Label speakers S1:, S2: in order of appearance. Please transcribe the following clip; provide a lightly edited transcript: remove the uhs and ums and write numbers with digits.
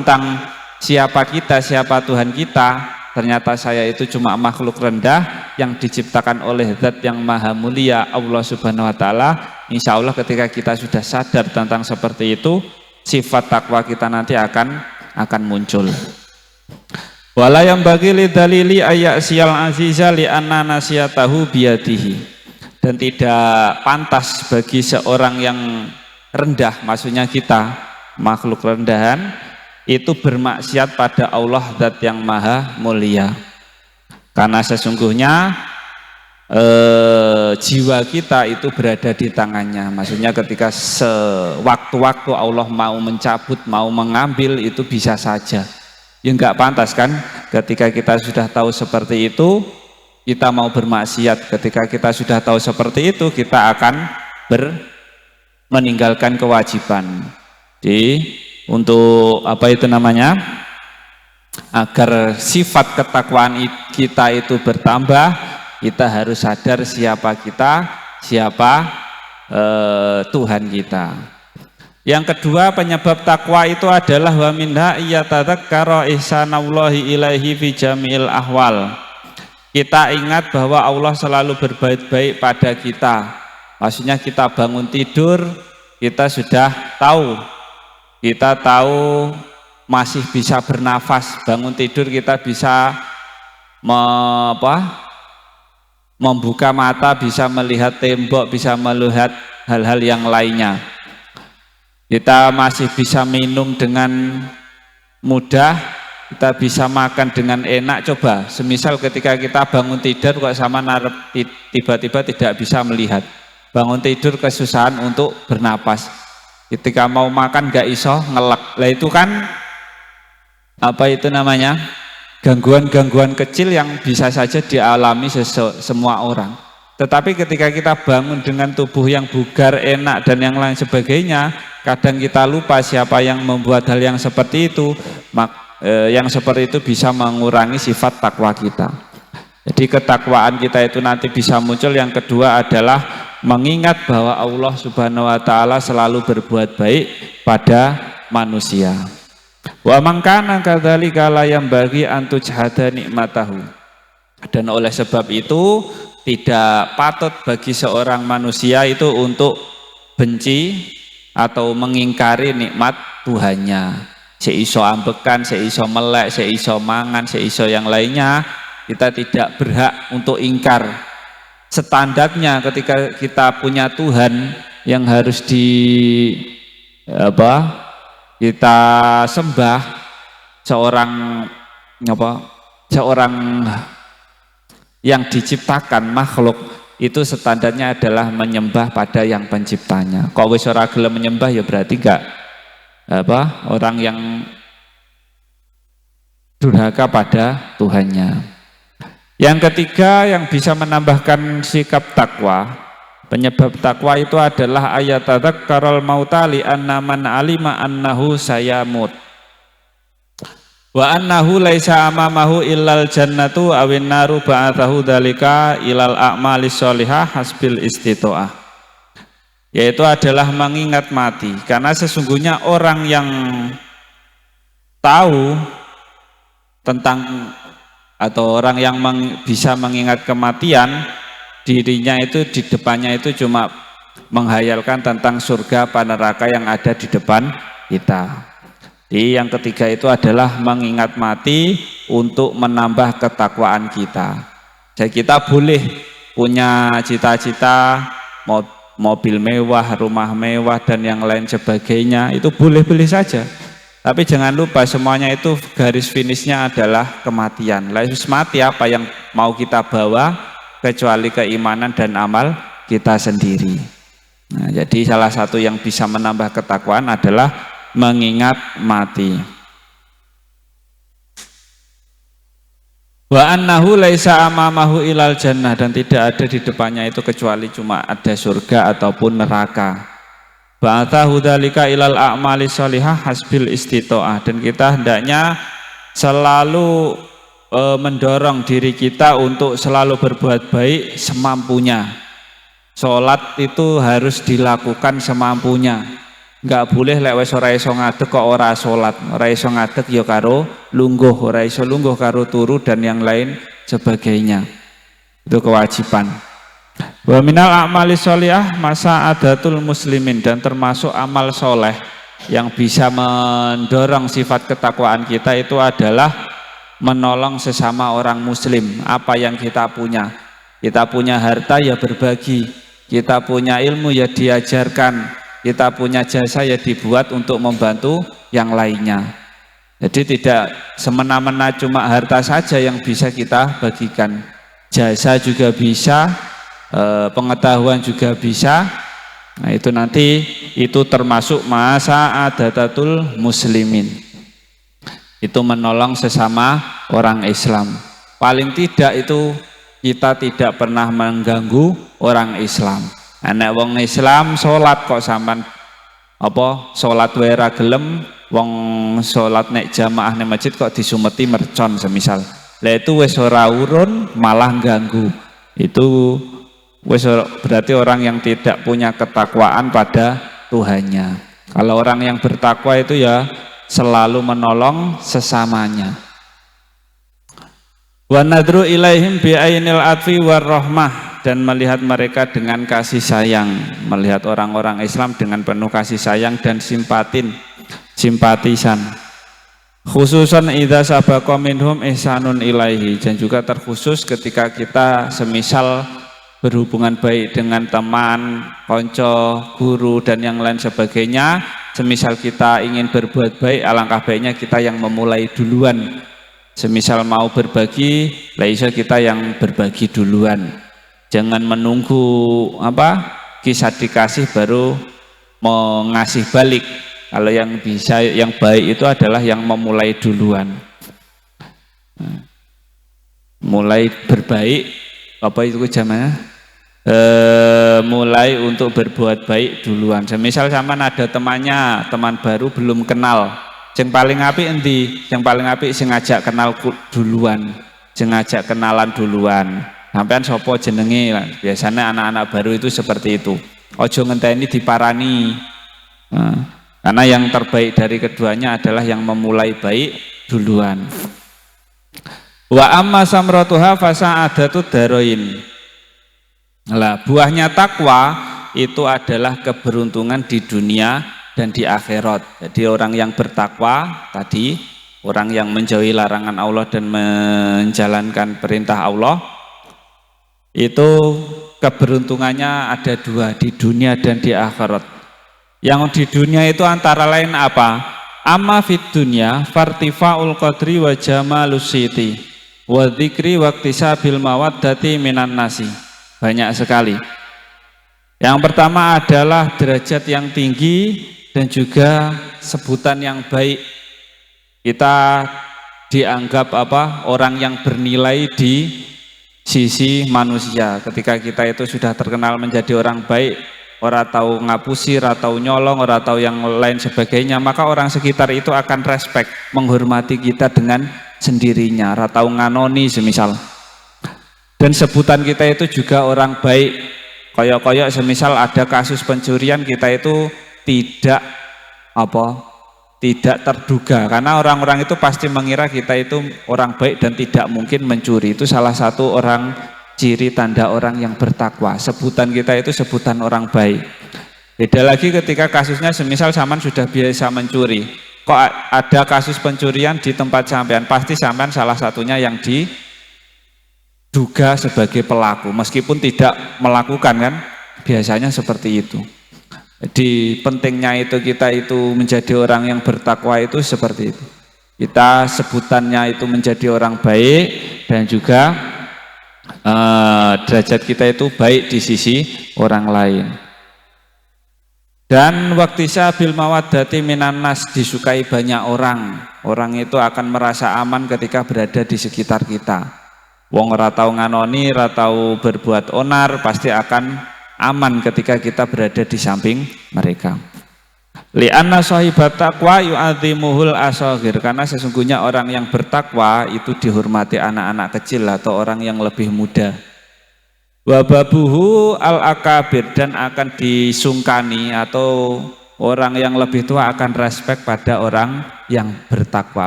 S1: tentang siapa kita, siapa Tuhan kita, ternyata saya itu cuma makhluk rendah yang diciptakan oleh zat yang maha mulia, Allah subhanahu wa ta'ala. Insya Allah ketika kita sudah sadar tentang seperti itu, sifat takwa kita nanti akan muncul. Wala yang bagi lidalili ayak sial aziza li anna nasiyatahu biyadihi. Dan tidak pantas bagi seorang yang rendah, maksudnya kita makhluk rendahan, itu bermaksiat pada Allah zat yang maha mulia. Karena sesungguhnya jiwa kita itu berada di tangannya. Maksudnya ketika sewaktu-waktu Allah mau mencabut, mau mengambil, itu bisa saja. Ya enggak pantas kan ketika kita sudah tahu seperti itu kita mau bermaksiat. Ketika kita sudah tahu seperti itu kita akan meninggalkan kewajiban. Jadi untuk apa itu namanya, agar sifat ketakwaan kita itu bertambah, kita harus sadar siapa kita, siapa Tuhan kita. Yang kedua, penyebab takwa itu adalah wa minha iyatadzakkara ihsanallahi ilaihi fi jami'il ahwal. Kita ingat bahwa Allah selalu berbuat baik pada kita. Maksudnya kita bangun tidur, kita sudah tahu, masih bisa bernafas. Bangun tidur kita bisa membuka mata, bisa melihat tembok, bisa melihat hal-hal yang lainnya. Kita masih bisa minum dengan mudah, kita bisa makan dengan enak. Coba semisal ketika kita bangun tidur kok sama tiba-tiba tidak bisa melihat, bangun tidur kesusahan untuk bernapas, ketika mau makan gak iso ngelek. Lah itu kan apa itu namanya, gangguan-gangguan kecil yang bisa saja dialami semua orang. Tetapi ketika kita bangun dengan tubuh yang bugar, enak dan yang lain sebagainya, kadang kita lupa siapa yang membuat hal yang seperti itu. Yang seperti itu bisa mengurangi sifat takwa kita. Jadi ketakwaan kita itu nanti bisa muncul. Yang kedua adalah mengingat bahwa Allah subhanahu wa ta'ala selalu berbuat baik pada manusia. Wa mangkana kadzalika la yambaghi an tujhada nikmatahu. Dan oleh sebab itu tidak patut bagi seorang manusia itu untuk benci atau mengingkari nikmat Tuhannya. Seiso ambekan, seiso melek, seiso mangan, seiso yang lainnya, kita tidak berhak untuk ingkar. Standarnya ketika kita punya Tuhan yang harus kita sembah, seorang yang diciptakan makhluk, itu standarnya adalah menyembah pada yang penciptanya. Kok wis ora gelem menyembah ya berarti enggak orang yang durhaka pada Tuhannya. Yang ketiga yang bisa menambahkan sikap takwa, penyebab takwa itu adalah ayatadzakkaral mauta li anna man alima annahu sayamut wa annahu laisa amamahu illal jannatu awin naru ba'athahu dzalika ilal a'malis sholihah hasbil istitoah. Yaitu adalah mengingat mati, karena sesungguhnya orang yang tahu tentang atau orang yang bisa mengingat kematian, dirinya itu di depannya itu cuma menghayalkan tentang surga apa neraka yang ada di depan kita. Jadi yang ketiga itu adalah mengingat mati untuk menambah ketakwaan kita. Jadi kita boleh punya cita-cita mobil mewah, rumah mewah dan yang lain sebagainya, itu boleh-boleh saja. Tapi jangan lupa semuanya itu garis finishnya adalah kematian. Lalu mati apa yang mau kita bawa kecuali keimanan dan amal kita sendiri. Nah, jadi salah satu yang bisa menambah ketakwaan adalah mengingat mati. Wa annahu laisa amamahu ilal jannah, dan tidak ada di depannya itu kecuali cuma ada surga ataupun neraka. Ba'athahu dzalika ilal a'mali sholihah hasbil istitoah, dan kita hendaknya selalu mendorong diri kita untuk selalu berbuat baik semampunya. Sholat itu harus dilakukan semampunya. Enggak boleh lek wis ora iso ngadeg kok ora salat. Ora iso ngadeg ya karo lungguh, ora iso lungguh karo turu dan yang lain sebagainya. Itu kewajiban. Wa minal a'mali sholihah masa adatul muslimin, dan termasuk amal soleh yang bisa mendorong sifat ketakwaan kita itu adalah menolong sesama orang muslim. Apa yang kita punya harta ya berbagi, kita punya ilmu ya diajarkan, kita punya jasa ya dibuat untuk membantu yang lainnya. Jadi tidak semena-mena cuma harta saja yang bisa kita bagikan, jasa juga bisa, pengetahuan juga bisa. Nah itu nanti itu termasuk masa adatatul muslimin, itu menolong sesama orang Islam. Paling tidak itu kita tidak pernah mengganggu orang Islam. Anak wong Islam sholat kok sampan apa sholat wae ra gelem, wong sholat nek jamaah nek masjid kok disumeti mercon semisal. Lah itu wis ora urun malah ganggu. Itu wis berarti orang yang tidak punya ketakwaan pada Tuhannya. Kalau orang yang bertakwa itu ya selalu menolong sesamanya. Wa nadru ilaihim bi ainil atfi war rahmah, dan melihat mereka dengan kasih sayang, melihat orang-orang Islam dengan penuh kasih sayang dan simpatisan. Khususan idza sabaqa minhum ihsanun ilaihi, dan juga terkhusus ketika kita semisal berhubungan baik dengan teman, konco, guru dan yang lain sebagainya, semisal kita ingin berbuat baik, alangkah baiknya kita yang memulai duluan. Semisal mau berbagi, lah iso kita yang berbagi duluan. Jangan menunggu kisah dikasih baru mau ngasih balik. Kalau yang bisa, yang baik itu adalah yang memulai duluan. Mulai berbaik, apa itu zamannya? Mulai untuk berbuat baik duluan. Semisal sampean ada temannya, teman baru belum kenal, yang paling apik endi? Yang paling apik sing ngajak kenal duluan, sing ngajak kenalan duluan. Sampean sopo jenenge? Biasanya anak-anak baru itu seperti itu. Ojo ngenteni diparani. Karena yang terbaik dari keduanya adalah yang memulai baik duluan. Wa amma samratuha fasa'adatu daroin. Lah buahnya takwa itu adalah keberuntungan di dunia dan di akhirat. Jadi orang yang bertakwa tadi, orang yang menjauhi larangan Allah dan menjalankan perintah Allah, itu keberuntungannya ada dua, di dunia dan di akhirat. Yang di dunia itu antara lain apa? Amma fid dunya fartifaul qadri wa jamalus siti wa dzikri wa iktisabil mawaddati minan nasi. Banyak sekali. Yang pertama adalah derajat yang tinggi dan juga sebutan yang baik. Kita dianggap orang yang bernilai di sisi manusia. Ketika kita itu sudah terkenal menjadi orang baik, ora tahu ngapusi, ora tahu nyolong, ora tahu yang lain sebagainya, maka orang sekitar itu akan respect, menghormati kita dengan sendirinya, ora tahu nganoni semisal. Dan sebutan kita itu juga orang baik. Koyok-koyok semisal ada kasus pencurian, kita itu tidak terduga, karena orang-orang itu pasti mengira kita itu orang baik dan tidak mungkin mencuri. Itu salah satu orang ciri tanda orang yang bertakwa. Sebutan kita itu sebutan orang baik. Beda lagi ketika kasusnya semisal sampean sudah biasa mencuri, kok ada kasus pencurian di tempat sampean, pasti sampean salah satunya yang diduga sebagai pelaku, meskipun tidak melakukan kan, biasanya seperti itu. Jadi pentingnya itu kita itu menjadi orang yang bertakwa itu seperti itu. Kita sebutannya itu menjadi orang baik dan juga derajat kita itu baik di sisi orang lain. Dan waktisa bil mawaddati minan nas, disukai banyak orang. Orang itu akan merasa aman ketika berada di sekitar kita. Wong ora tau nganoni, ora tau berbuat onar, pasti akan aman ketika kita berada di samping mereka. Li'anna sahibat taqwa yu'adzimuhul asagir, karena sesungguhnya orang yang bertakwa itu dihormati anak-anak kecil atau orang yang lebih muda. Wababuhu al-akabir, dan akan disungkani atau Orang yang lebih tua akan respek pada orang yang bertakwa.